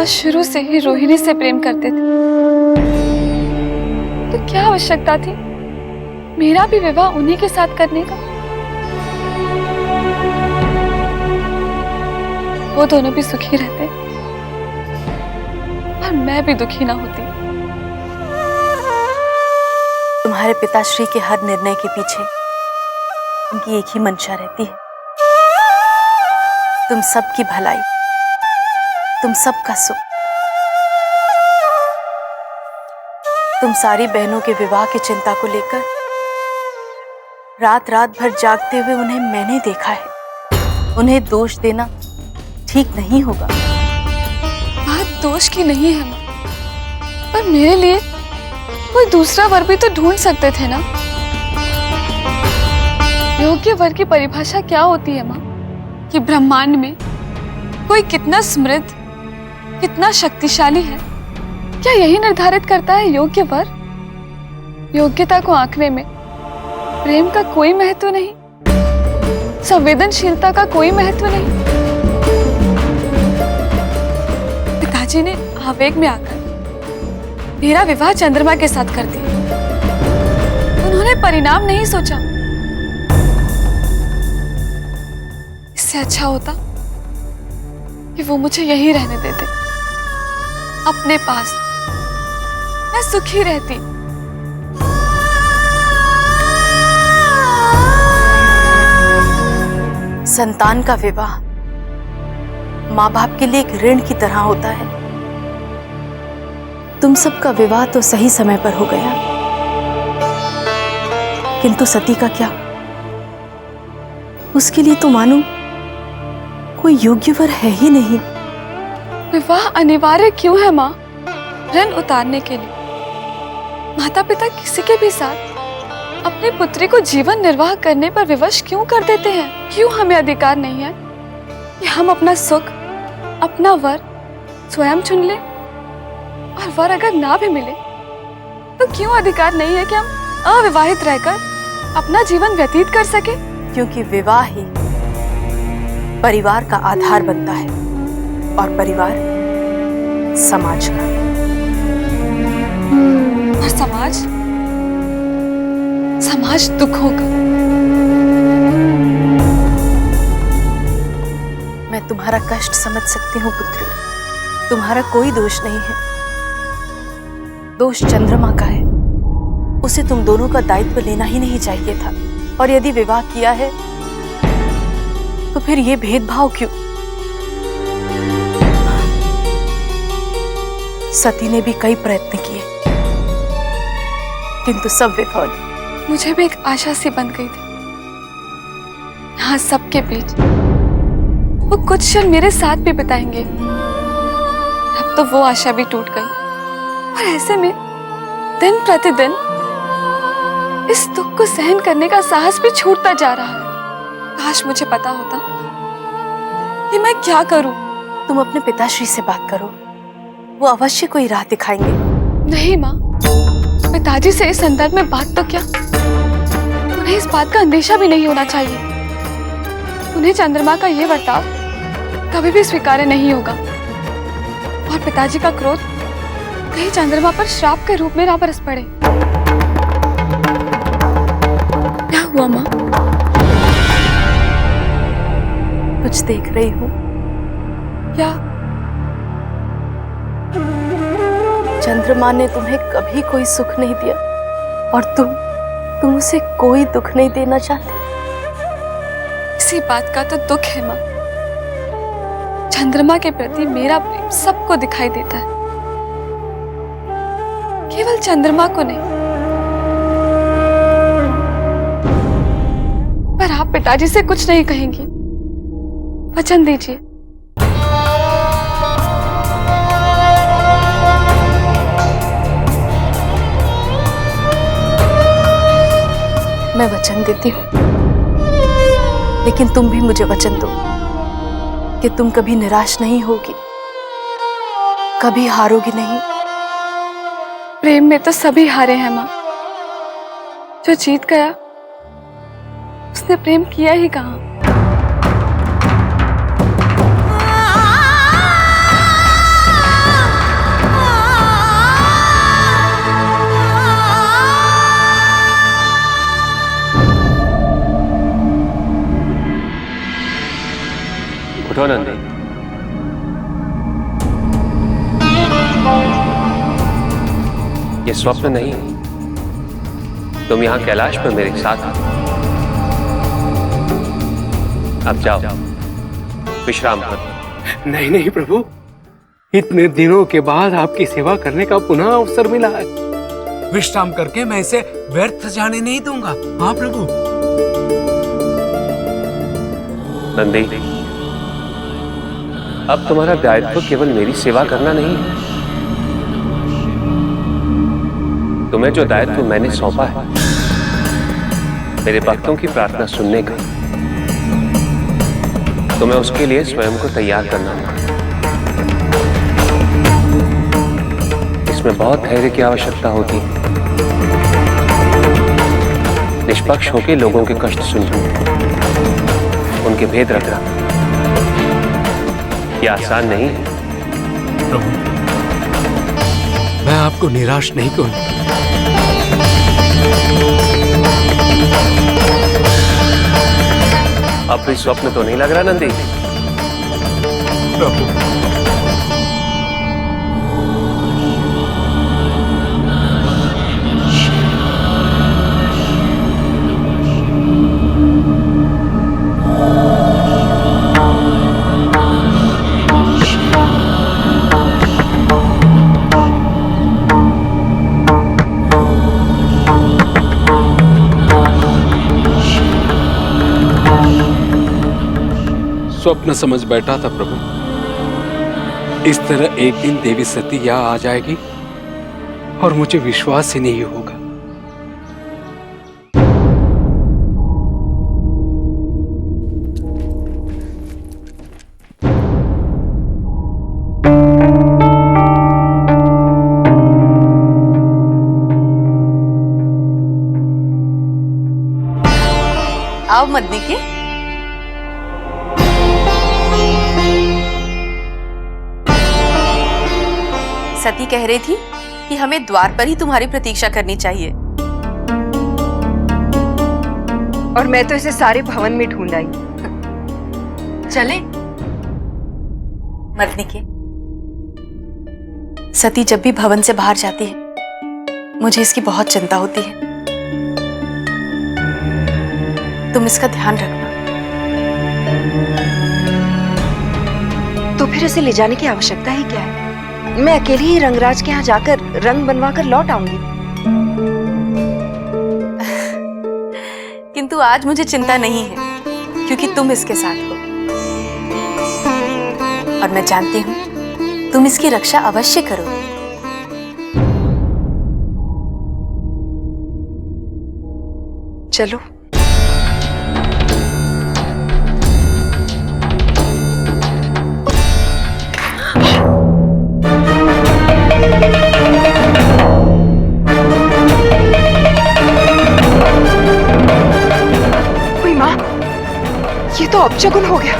माँ शुरू से ही रोहिणी से प्रेम करते थे, तो क्या आवश्यकता थी मेरा भी विवाह उन्हीं के साथ करने का? वो दोनों भी सुखी रहते और मैं भी दुखी ना होती। तुम्हारे पिताश्री के हर निर्णय के पीछे उनकी एक ही मंशा रहती है, तुम सबकी भलाई, तुम सबका सुख। तुम सारी बहनों के विवाह की चिंता को लेकर रात रात भर जागते हुए उन्हें मैंने देखा है। उन्हें दोष देना ठीक नहीं होगा। बात दोष की नहीं है माँ, पर मेरे लिए कोई दूसरा वर भी तो ढूंढ सकते थे ना। योग्य वर की परिभाषा क्या होती है माँ? कि ब्रह्मांड में कोई कितना समृद्ध, कितना शक्तिशाली है, क्या यही निर्धारित करता है योग्य वर? योग्यता को आंकने में प्रेम का कोई महत्व नहीं, संवेदनशीलता का कोई महत्व नहीं। पिताजी ने आवेग में आकर मेरा विवाह चंद्रमा के साथ कर दिया। उन्होंने परिणाम नहीं सोचा। इससे अच्छा होता कि वो मुझे यहीं रहने देते, अपने पास। मैं सुखी रहती। संतान का विवाह माँ बाप के लिए एक ऋण की तरह होता है। तुम सबका विवाह तो सही समय पर हो गया, किंतु सती का क्या? उसके लिए तो मानो कोई योग्य वर है ही नहीं। विवाह अनिवार्य क्यों है माँ? ऋण उतारने के लिए। माता पिता किसी के भी साथ अपनी पुत्री को जीवन निर्वाह करने पर विवश क्यों कर देते हैं? क्यों हमें अधिकार नहीं है कि हम अपना सुख, अपना वर स्वयं चुन लें? और वर अगर ना भी मिले तो क्यों अधिकार नहीं है कि हम अविवाहित रहकर अपना जीवन व्यतीत कर सके? क्योंकि विवाह ही परिवार का आधार बनता है, और परिवार समाज का। और समाज दुखों का। मैं तुम्हारा कष्ट समझ सकती हूँ पुत्री, तुम्हारा कोई दोष नहीं है। दोष चंद्रमा का है। उसे तुम दोनों का दायित्व लेना ही नहीं चाहिए था। और यदि विवाह किया है तो फिर ये भेदभाव क्यों? सती ने भी कई प्रयत्न किए, किंतु सब विफल। मुझे भी एक आशा सी बन गई थी। यहाँ सबके बीच वो कुछ क्षण मेरे साथ भी बिताएंगे। अब तो वो आशा भी टूट गई, और ऐसे में दिन प्रतिदिन इस दुख को सहन करने का साहस भी छूटता जा रहा है। काश मुझे पता होता कि मैं क्या करूं। तुम अपने पिताश्री से बात करो, वो अवश्य कोई राह दिखाएंगे। नहीं माँ, पिताजी से इस संदर्भ में बात तो क्या, उन्हें इस बात का अंदेशा भी नहीं होना चाहिए। उन्हें चंद्रमा का ये बर्ताव कभी भी स्वीकार्य नहीं होगा, और पिताजी का क्रोध कहीं चंद्रमा पर श्राप के रूप में ना बरस पड़े। क्या हुआ माँ? कुछ देख रही हूँ। क्या? चंद्रमा ने तुम्हें कभी कोई सुख नहीं दिया, और तुम उसे कोई दुख नहीं देना चाहते। इसी बात का तो दुख है माँ। चंद्रमा के प्रति मेरा प्रेम सबको दिखाई देता है, केवल चंद्रमा को नहीं। पर आप पिताजी से कुछ नहीं कहेंगी, वचन दीजिए। मैं वचन देती हूँ, लेकिन तुम भी मुझे वचन दो कि तुम कभी निराश नहीं होगी, कभी हारोगी नहीं। प्रेम में तो सभी हारे हैं माँ। जो जीत गया उसने प्रेम किया ही कहाँ। ये स्वप्न नहीं, तुम यहाँ कैलाश पर मेरे साथ हो। अब जाओ, विश्राम करो। नहीं नहीं प्रभु, इतने दिनों के बाद आपकी सेवा करने का पुनः अवसर मिला है। विश्राम करके मैं इसे व्यर्थ जाने नहीं दूंगा। हाँ प्रभु। नंदी, अब तुम्हारा दायित्व केवल मेरी सेवा करना नहीं है। तुम्हें जो दायित्व मैंने सौंपा है, मेरे भक्तों की प्रार्थना सुनने का, तुम्हें उसके लिए स्वयं को तैयार करना होगा। इसमें बहुत धैर्य की आवश्यकता होती है। निष्पक्ष होकर लोगों के कष्ट सुनना, उनके भेद रखना, यह आसान नहीं है। प्रभु, मैं आपको निराश नहीं करूंगा। अब भी स्वप्न तो नहीं लग रहा नंदी? प्रभु, स्वप्न समझ बैठा था प्रभु। इस तरह एक दिन देवी सती यहाँ आ जाएगी और मुझे विश्वास ही नहीं होगा। आओ मदनी के। सती कह रही थी कि हमें द्वार पर ही तुम्हारी प्रतीक्षा करनी चाहिए। और मैं तो इसे सारे भवन में ढूंढ आई। चले मदनी के। सती जब भी भवन से बाहर जाती है, मुझे इसकी बहुत चिंता होती है। तुम इसका ध्यान रखना। तो फिर इसे ले जाने की आवश्यकता ही क्या है? मैं अकेली ही रंगराज के यहाँ जाकर रंग बनवाकर लौट आऊंगी। किंतु आज मुझे चिंता नहीं है, क्योंकि तुम इसके साथ हो और मैं जानती हूं तुम इसकी रक्षा अवश्य करोगे। चलो। ये तो अपशगुन हो गया।